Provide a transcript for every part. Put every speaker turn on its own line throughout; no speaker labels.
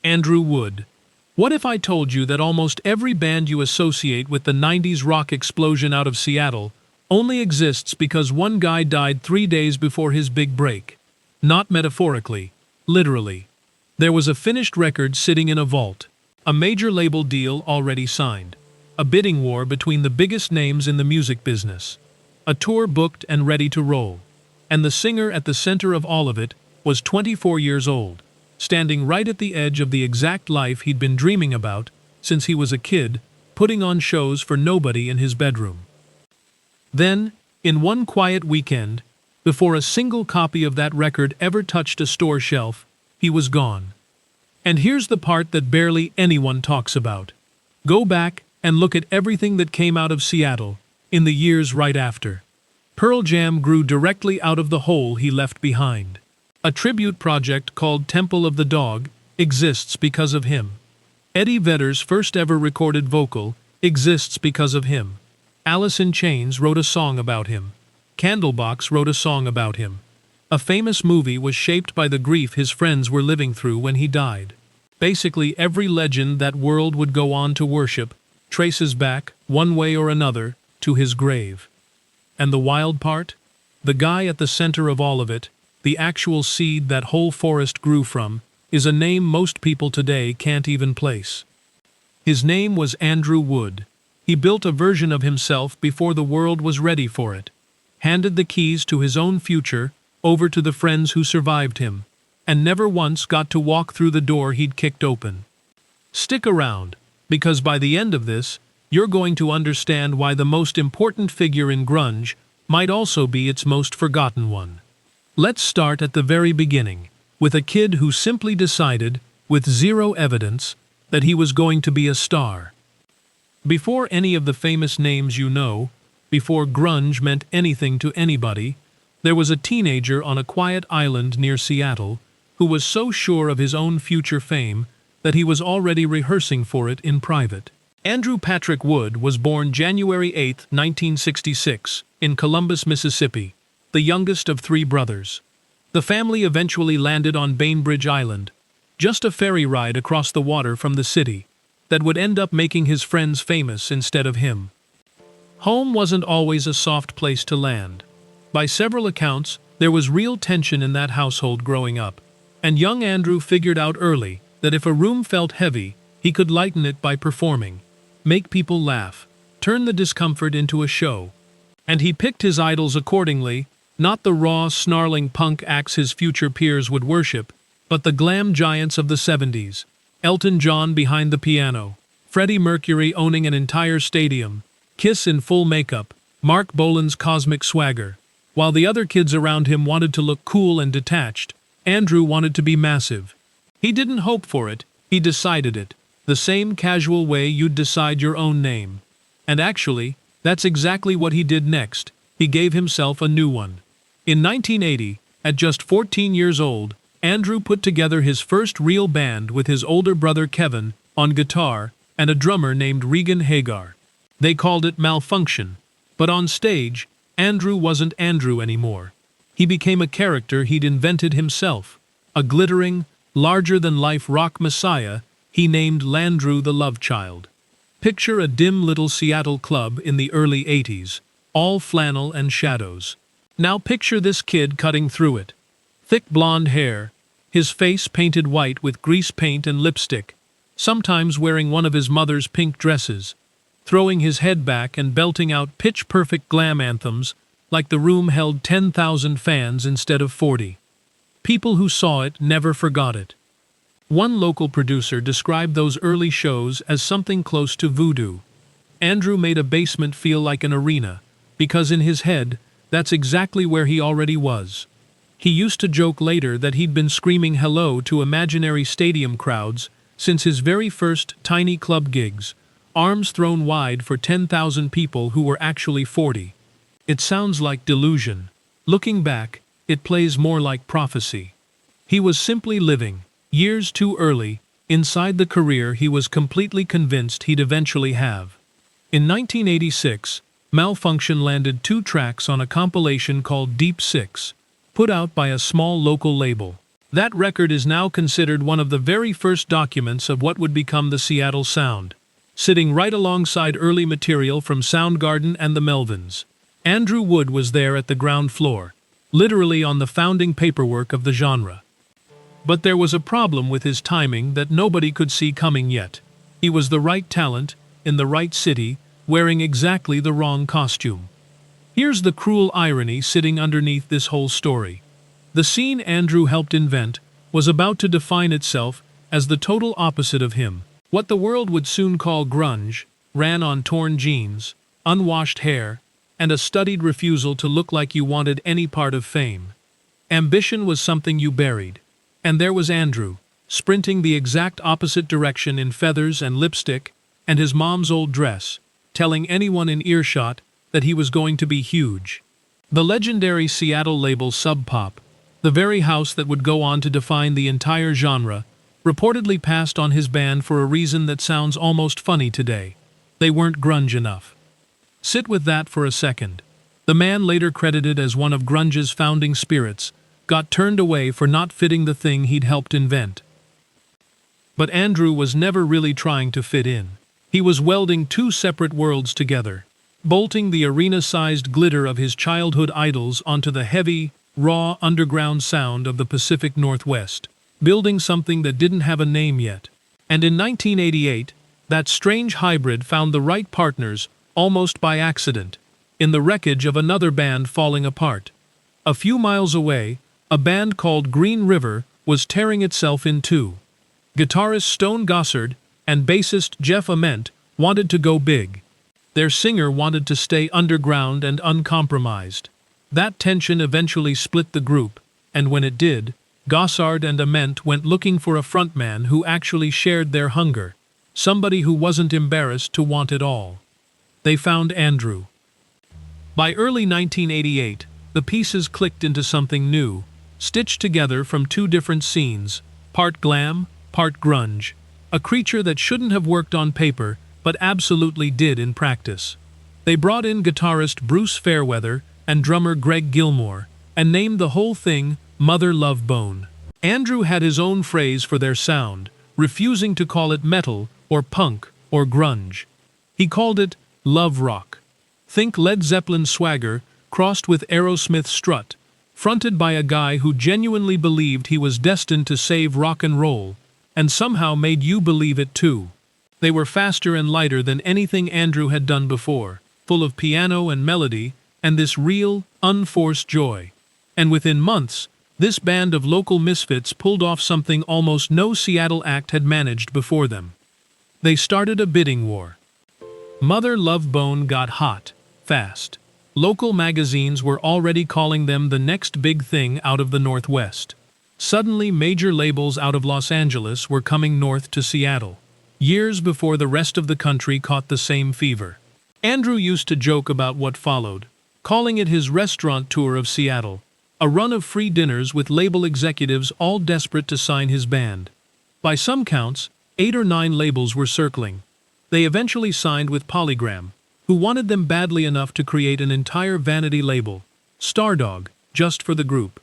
Andrew Wood. What if I told you that almost every band you associate with the 90s rock explosion out of Seattle only exists because one guy died 3 days before his big break? Not metaphorically, literally. There was a finished record sitting in a vault, a major label deal already signed, a bidding war between the biggest names in the music business, a tour booked and ready to roll. And the singer at the center of all of it was 24 years old, standing right at the edge of the exact life he'd been dreaming about since he was a kid, putting on shows for nobody in his bedroom. Then, in one quiet weekend, before a single copy of that record ever touched a store shelf, he was gone. And here's the part that barely anyone talks about. Go back and look at everything that came out of Seattle in the years right after. Pearl Jam grew directly out of the hole he left behind. A tribute project called Temple of the Dog exists because of him. Eddie Vedder's first ever recorded vocal exists because of him. Alice in Chains wrote a song about him. Candlebox wrote a song about him. A famous movie was shaped by the grief his friends were living through when he died. Basically, every legend that world would go on to worship traces back, one way or another, to his grave. And the wild part? The guy at the center of all of it, the actual seed that whole forest grew from, is a name most people today can't even place. His name was Andrew Wood. He built a version of himself before the world was ready for it, handed the keys to his own future over to the friends who survived him, and never once got to walk through the door he'd kicked open. Stick around, because by the end of this, you're going to understand why the most important figure in grunge might also be its most forgotten one. Let's start at the very beginning, with a kid who simply decided, with zero evidence, that he was going to be a star. Before any of the famous names you know, before grunge meant anything to anybody, there was a teenager on a quiet island near Seattle who was so sure of his own future fame that he was already rehearsing for it in private. Andrew Patrick Wood was born January 8, 1966, in Columbus, Mississippi, the youngest of 3 brothers. The family eventually landed on Bainbridge Island, just a ferry ride across the water from the city, that would end up making his friends famous instead of him. Home wasn't always a soft place to land. By several accounts, there was real tension in that household growing up, and young Andrew figured out early that if a room felt heavy, he could lighten it by performing, make people laugh, turn the discomfort into a show. And he picked his idols accordingly, not the raw, snarling punk acts his future peers would worship, but the glam giants of the 70s. Elton John behind the piano, Freddie Mercury owning an entire stadium, Kiss in full makeup, Mark Bolan's cosmic swagger. While the other kids around him wanted to look cool and detached, Andrew wanted to be massive. He didn't hope for it, he decided it, the same casual way you'd decide your own name. And actually, that's exactly what he did next. He gave himself a new one. In 1980, at just 14 years old, Andrew put together his first real band with his older brother Kevin on guitar and a drummer named Regan Hagar. They called it Malfunction, but on stage, Andrew wasn't Andrew anymore. He became a character he'd invented himself, a glittering, larger-than-life rock messiah he named Landrew the Love Child. Picture a dim little Seattle club in the early 80s, all flannel and shadows. Now picture this kid cutting through it. Thick blonde hair, his face painted white with grease paint and lipstick, sometimes wearing one of his mother's pink dresses, throwing his head back and belting out pitch-perfect glam anthems like the room held 10,000 fans instead of 40. People who saw it never forgot it. One local producer described those early shows as something close to voodoo. Andrew made a basement feel like an arena, because in his head, that's exactly where he already was. He used to joke later that he'd been screaming hello to imaginary stadium crowds since his very first tiny club gigs, arms thrown wide for 10,000 people who were actually 40. It sounds like delusion. Looking back, it plays more like prophecy. He was simply living, years too early, inside the career he was completely convinced he'd eventually have. In 1986, Malfunction landed 2 tracks on a compilation called Deep Six, put out by a small local label. That record is now considered one of the very first documents of what would become the Seattle Sound, sitting right alongside early material from Soundgarden and the Melvins. Andrew Wood was there at the ground floor, literally on the founding paperwork of the genre. But there was a problem with his timing that nobody could see coming yet. He was the right talent, in the right city, wearing exactly the wrong costume. Here's the cruel irony sitting underneath this whole story. The scene Andrew helped invent was about to define itself as the total opposite of him. What the world would soon call grunge ran on torn jeans, unwashed hair, and a studied refusal to look like you wanted any part of fame. Ambition was something you buried. And there was Andrew, sprinting the exact opposite direction in feathers and lipstick and his mom's old dress, telling anyone in earshot that he was going to be huge. The legendary Seattle label Sub Pop, the very house that would go on to define the entire genre, reportedly passed on his band for a reason that sounds almost funny today. They weren't grunge enough. Sit with that for a second. The man, later credited as one of grunge's founding spirits, got turned away for not fitting the thing he'd helped invent. But Andrew was never really trying to fit in. He was welding two separate worlds together, bolting the arena-sized glitter of his childhood idols onto the heavy, raw underground sound of the Pacific Northwest, building something that didn't have a name yet. And in 1988, that strange hybrid found the right partners, almost by accident, in the wreckage of another band falling apart. A few miles away, a band called Green River was tearing itself in two. Guitarist Stone Gossard and bassist Jeff Ament wanted to go big. Their singer wanted to stay underground and uncompromised. That tension eventually split the group, and when it did, Gossard and Ament went looking for a frontman who actually shared their hunger, somebody who wasn't embarrassed to want it all. They found Andrew. By early 1988, the pieces clicked into something new, stitched together from two different scenes, part glam, part grunge, a creature that shouldn't have worked on paper, but absolutely did in practice. They brought in guitarist Bruce Fairweather and drummer Greg Gilmore, and named the whole thing Mother Love Bone. Andrew had his own phrase for their sound, refusing to call it metal, or punk, or grunge. He called it love rock. Think Led Zeppelin swagger, crossed with Aerosmith strut, fronted by a guy who genuinely believed he was destined to save rock and roll, and somehow made you believe it too. They were faster and lighter than anything Andrew had done before, full of piano and melody, and this real, unforced joy. And within months, this band of local misfits pulled off something almost no Seattle act had managed before them. They started a bidding war. Mother Love Bone got hot, fast. Local magazines were already calling them the next big thing out of the Northwest. Suddenly, major labels out of Los Angeles were coming north to Seattle, years before the rest of the country caught the same fever. Andrew used to joke about what followed, calling it his restaurant tour of Seattle, a run of free dinners with label executives all desperate to sign his band. By some counts, 8 or 9 labels were circling. They eventually signed with Polygram, who wanted them badly enough to create an entire vanity label, Stardog, just for the group.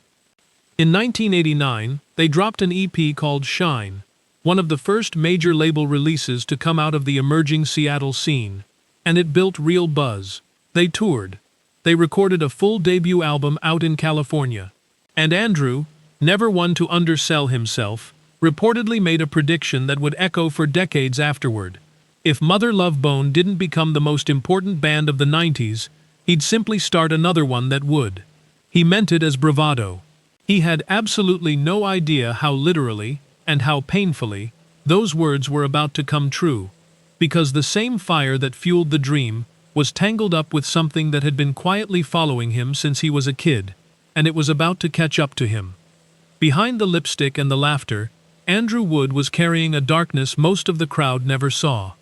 In 1989, they dropped an EP called Shine, one of the first major label releases to come out of the emerging Seattle scene, and it built real buzz. They toured. They recorded a full debut album out in California. And Andrew, never one to undersell himself, reportedly made a prediction that would echo for decades afterward. If Mother Love Bone didn't become the most important band of the 90s, he'd simply start another one that would. He meant it as bravado. He had absolutely no idea how literally, and how painfully, those words were about to come true, because the same fire that fueled the dream was tangled up with something that had been quietly following him since he was a kid, and it was about to catch up to him. Behind the lipstick and the laughter, Andrew Wood was carrying a darkness most of the crowd never saw.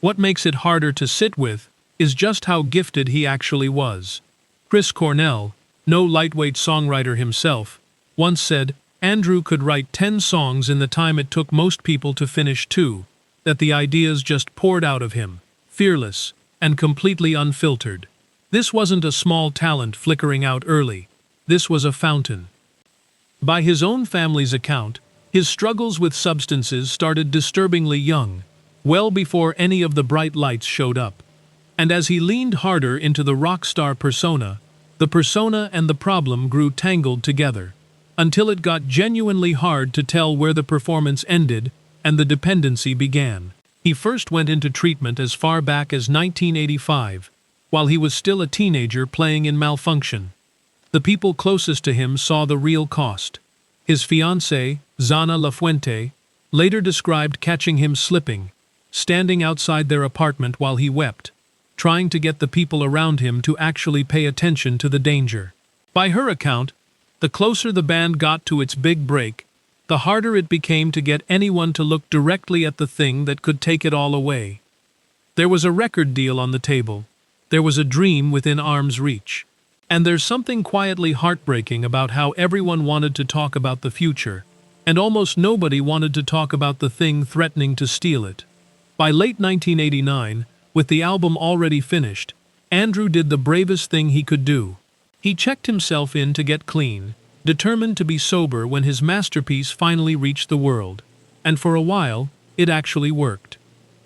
What makes it harder to sit with is just how gifted he actually was. Chris Cornell, no lightweight songwriter himself, once said Andrew could write 10 songs in the time it took most people to finish 2, that the ideas just poured out of him, fearless and completely unfiltered. This wasn't a small talent flickering out early. This was a fountain. By his own family's account, his struggles with substances started disturbingly young, well before any of the bright lights showed up. And as he leaned harder into the rock star persona, the persona and the problem grew tangled together, until it got genuinely hard to tell where the performance ended and the dependency began. He first went into treatment as far back as 1985, while he was still a teenager playing in Malfunction. The people closest to him saw the real cost. His fiancée, Zana Lafuente, later described catching him slipping, standing outside their apartment while he wept, trying to get the people around him to actually pay attention to the danger. By her account, the closer the band got to its big break, the harder it became to get anyone to look directly at the thing that could take it all away. There was a record deal on the table. There was a dream within arm's reach. And there's something quietly heartbreaking about how everyone wanted to talk about the future, and almost nobody wanted to talk about the thing threatening to steal it. By late 1989, with the album already finished, Andrew did the bravest thing he could do. He checked himself in to get clean, determined to be sober when his masterpiece finally reached the world. And for a while, it actually worked.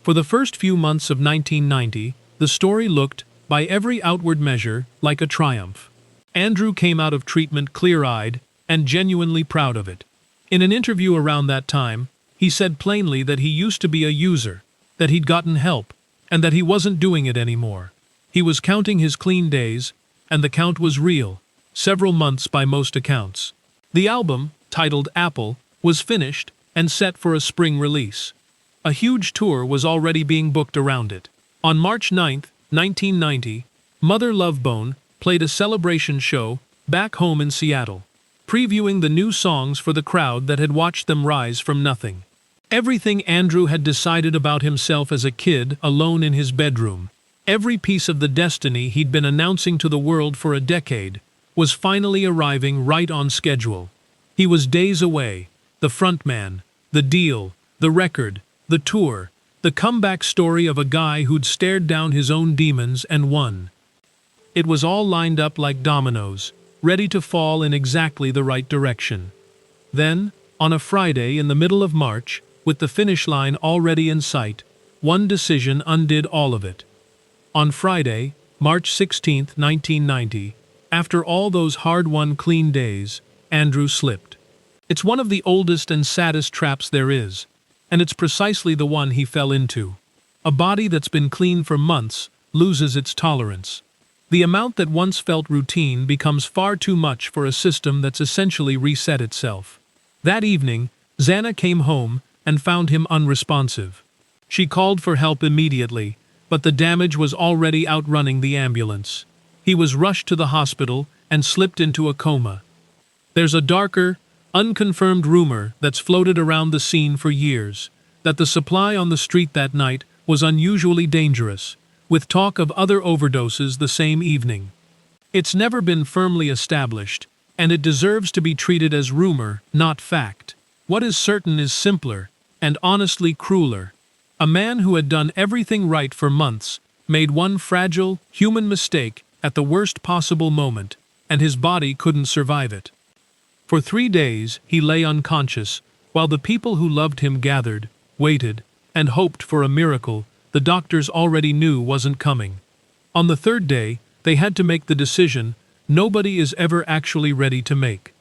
For the first few months of 1990, the story looked, by every outward measure, like a triumph. Andrew came out of treatment clear-eyed and genuinely proud of it. In an interview around that time, he said plainly that he used to be a user, that he'd gotten help, and that he wasn't doing it anymore. He was counting his clean days, and the count was real, several months by most accounts. The album, titled Apple, was finished and set for a spring release. A huge tour was already being booked around it. On March 9, 1990, Mother Love Bone played a celebration show back home in Seattle, previewing the new songs for the crowd that had watched them rise from nothing. Everything Andrew had decided about himself as a kid alone in his bedroom, every piece of the destiny he'd been announcing to the world for a decade, was finally arriving right on schedule. He was days away, the frontman, the deal, the record, the tour, the comeback story of a guy who'd stared down his own demons and won. It was all lined up like dominoes, ready to fall in exactly the right direction. Then, on a Friday in the middle of March, with the finish line already in sight, one decision undid all of it. On Friday, March 16, 1990, after all those hard-won clean days, Andrew slipped. It's one of the oldest and saddest traps there is, and it's precisely the one he fell into. A body that's been clean for months loses its tolerance. The amount that once felt routine becomes far too much for a system that's essentially reset itself. That evening, Xana came home and found him unresponsive. She called for help immediately, but the damage was already outrunning the ambulance. He was rushed to the hospital and slipped into a coma. There's a darker, unconfirmed rumor that's floated around the scene for years, that the supply on the street that night was unusually dangerous, with talk of other overdoses the same evening. It's never been firmly established, and it deserves to be treated as rumor, not fact. What is certain is simpler, and honestly crueler. A man who had done everything right for months made one fragile, human mistake at the worst possible moment, and his body couldn't survive it. For 3 days he lay unconscious, while the people who loved him gathered, waited, and hoped for a miracle the doctors already knew wasn't coming. On the 3rd day, they had to make the decision nobody is ever actually ready to make.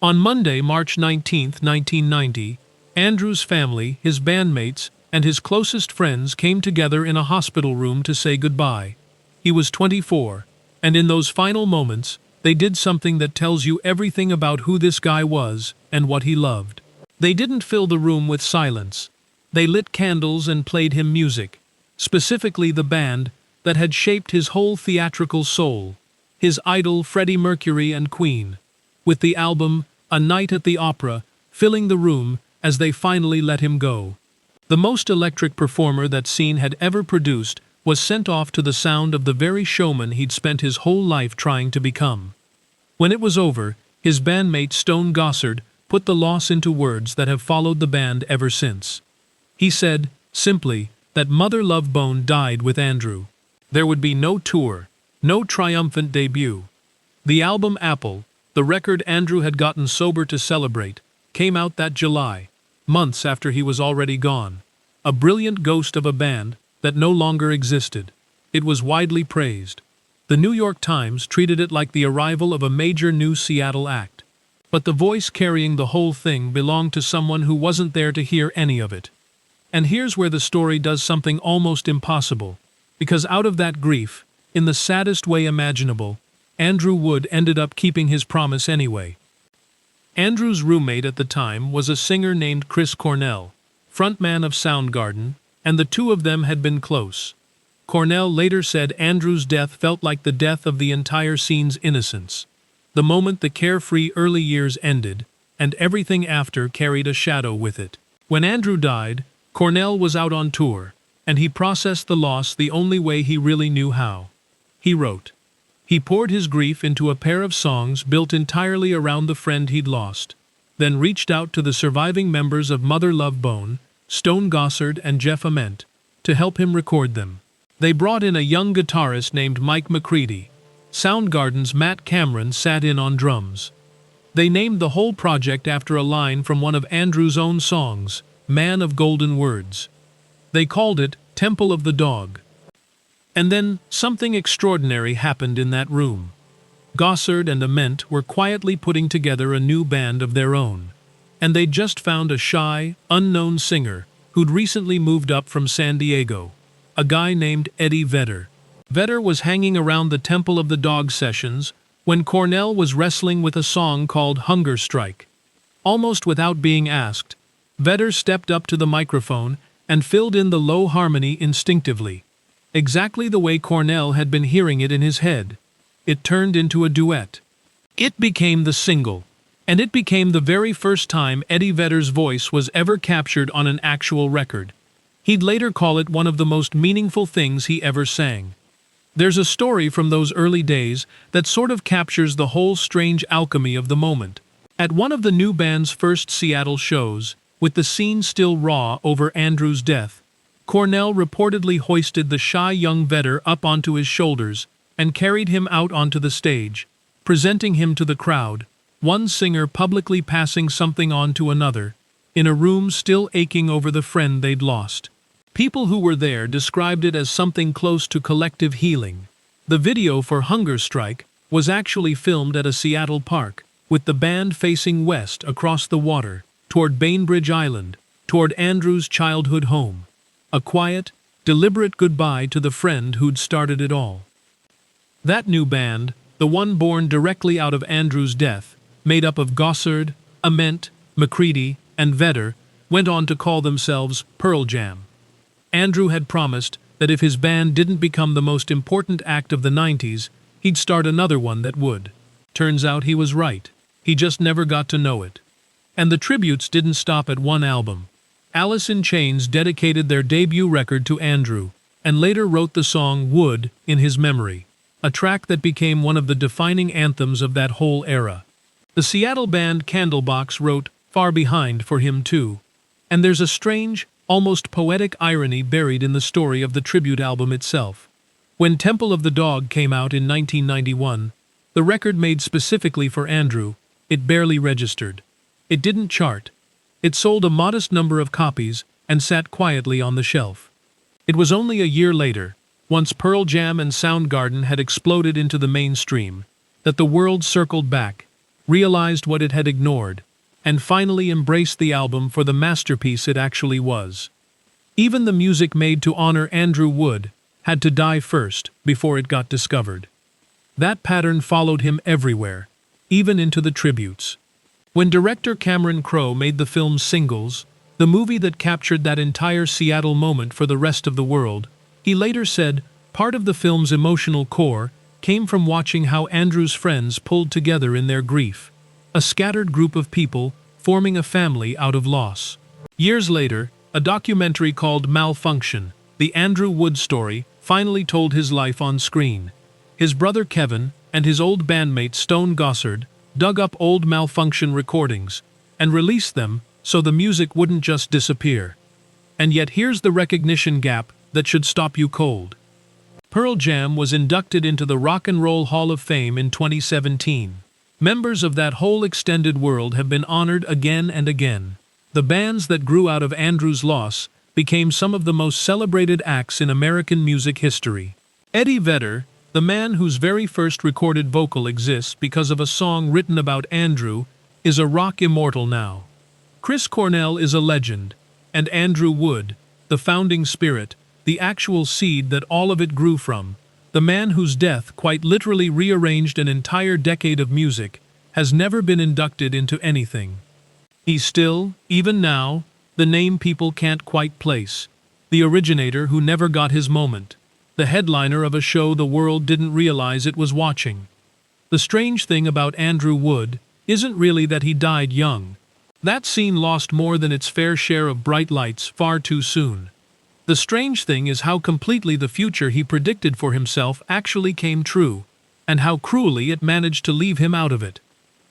On Monday, March 19, 1990, Andrew's family, his bandmates, and his closest friends came together in a hospital room to say goodbye. He was 24, and in those final moments, they did something that tells you everything about who this guy was and what he loved. They didn't fill the room with silence. They lit candles and played him music, specifically the band that had shaped his whole theatrical soul, his idol Freddie Mercury and Queen, with the album A Night at the Opera filling the room as they finally let him go. The most electric performer that scene had ever produced was sent off to the sound of the very showman he'd spent his whole life trying to become. When it was over, his bandmate Stone Gossard put the loss into words that have followed the band ever since. He said, simply, that Mother Love Bone died with Andrew. There would be no tour, no triumphant debut. The album Apple, The record Andrew had gotten sober to celebrate came out that July, months after he was already gone. A brilliant ghost of a band that no longer existed. It was widely praised. The New York Times treated it like the arrival of a major new Seattle act. But the voice carrying the whole thing belonged to someone who wasn't there to hear any of it. And here's where the story does something almost impossible. Because out of that grief, in the saddest way imaginable, Andrew Wood ended up keeping his promise anyway. Andrew's roommate at the time was a singer named Chris Cornell, frontman of Soundgarden, and the two of them had been close. Cornell later said Andrew's death felt like the death of the entire scene's innocence. The moment the carefree early years ended, and everything after carried a shadow with it. When Andrew died, Cornell was out on tour, and he processed the loss the only way he really knew how. He wrote. He poured his grief into a pair of songs built entirely around the friend he'd lost, then reached out to the surviving members of Mother Love Bone, Stone Gossard and Jeff Ament, to help him record them. They brought in a young guitarist named Mike McCready. Soundgarden's Matt Cameron sat in on drums. They named the whole project after a line from one of Andrew's own songs, Man of Golden Words. They called it Temple of the Dog. And then something extraordinary happened in that room. Gossard and Ament were quietly putting together a new band of their own. And they'd just found a shy, unknown singer who'd recently moved up from San Diego, a guy named Eddie Vedder. Vedder was hanging around the Temple of the Dog sessions when Cornell was wrestling with a song called Hunger Strike. Almost without being asked, Vedder stepped up to the microphone and filled in the low harmony instinctively, exactly the way Cornell had been hearing it in his head. It turned into a duet. It became the single, and it became the very first time Eddie Vedder's voice was ever captured on an actual record. He'd later call it one of the most meaningful things he ever sang. There's a story from those early days that sort of captures the whole strange alchemy of the moment. At one of the new band's first Seattle shows, with the scene still raw over Andrew's death, Cornell reportedly hoisted the shy young Vedder up onto his shoulders and carried him out onto the stage, presenting him to the crowd, one singer publicly passing something on to another, in a room still aching over the friend they'd lost. People who were there described it as something close to collective healing. The video for Hunger Strike was actually filmed at a Seattle park, with the band facing west across the water, toward Bainbridge Island, toward Andrew's childhood home. A quiet, deliberate goodbye to the friend who'd started it all. That new band, the one born directly out of Andrew's death, made up of Gossard, Ament, McCready, and Vedder, went on to call themselves Pearl Jam. Andrew had promised that if his band didn't become the most important act of the 90s, he'd start another one that would. Turns out he was right. He just never got to know it. And the tributes didn't stop at one album. Alice in Chains dedicated their debut record to Andrew, and later wrote the song Wood in his memory, a track that became one of the defining anthems of that whole era. The Seattle band Candlebox wrote Far Behind for him too, and there's a strange, almost poetic irony buried in the story of the tribute album itself. When Temple of the Dog came out in 1991, the record made specifically for Andrew, it barely registered. It didn't chart. It sold a modest number of copies and sat quietly on the shelf. It was only a year later, once Pearl Jam and Soundgarden had exploded into the mainstream, that the world circled back, realized what it had ignored, and finally embraced the album for the masterpiece it actually was. Even the music made to honor Andrew Wood had to die first before it got discovered. That pattern followed him everywhere, even into the tributes. When director Cameron Crowe made the film Singles, the movie that captured that entire Seattle moment for the rest of the world, he later said part of the film's emotional core came from watching how Andrew's friends pulled together in their grief, a scattered group of people forming a family out of loss. Years later, a documentary called Malfunction, the Andrew Wood story, finally told his life on screen. His brother Kevin and his old bandmate Stone Gossard dug up old Malfunction recordings and released them so the music wouldn't just disappear. And yet here's the recognition gap that should stop you cold. Pearl Jam was inducted into the Rock and Roll Hall of Fame in 2017. Members of that whole extended world have been honored again and again. The bands that grew out of Andrew's loss became some of the most celebrated acts in American music history. Eddie Vedder, the man whose very first recorded vocal exists because of a song written about Andrew, is a rock immortal now. Chris Cornell is a legend, and Andrew Wood, the founding spirit, the actual seed that all of it grew from, the man whose death quite literally rearranged an entire decade of music, has never been inducted into anything. He's still, even now, the name people can't quite place, the originator who never got his moment, the headliner of a show the world didn't realize it was watching. The strange thing about Andrew Wood isn't really that he died young. That scene lost more than its fair share of bright lights far too soon. The strange thing is how completely the future he predicted for himself actually came true, and how cruelly it managed to leave him out of it.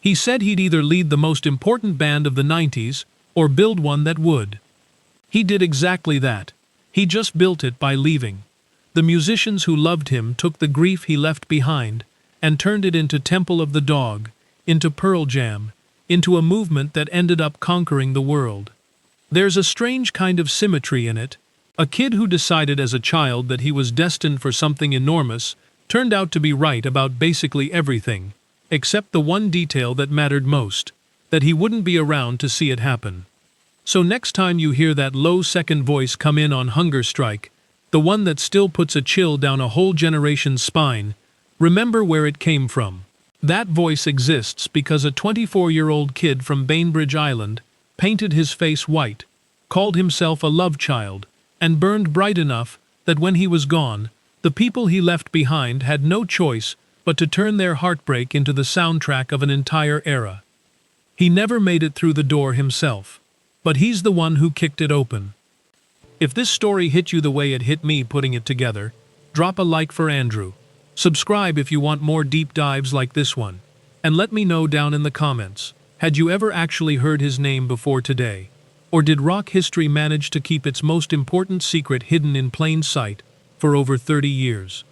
He said he'd either lead the most important band of the 90s, or build one that would. He did exactly that. He just built it by leaving. The musicians who loved him took the grief he left behind, and turned it into Temple of the Dog, into Pearl Jam, into a movement that ended up conquering the world. There's a strange kind of symmetry in it. A kid who decided as a child that he was destined for something enormous turned out to be right about basically everything, except the one detail that mattered most, that he wouldn't be around to see it happen. So next time you hear that low second voice come in on Hunger Strike, the one that still puts a chill down a whole generation's spine, remember where it came from. That voice exists because a 24-year-old kid from Bainbridge Island painted his face white, called himself a love child, and burned bright enough that when he was gone, the people he left behind had no choice but to turn their heartbreak into the soundtrack of an entire era. He never made it through the door himself, but he's the one who kicked it open. If this story hit you the way it hit me putting it together, drop a like for Andrew. Subscribe if you want more deep dives like this one, and let me know down in the comments, had you ever actually heard his name before today? Or did rock history manage to keep its most important secret hidden in plain sight for over 30 years?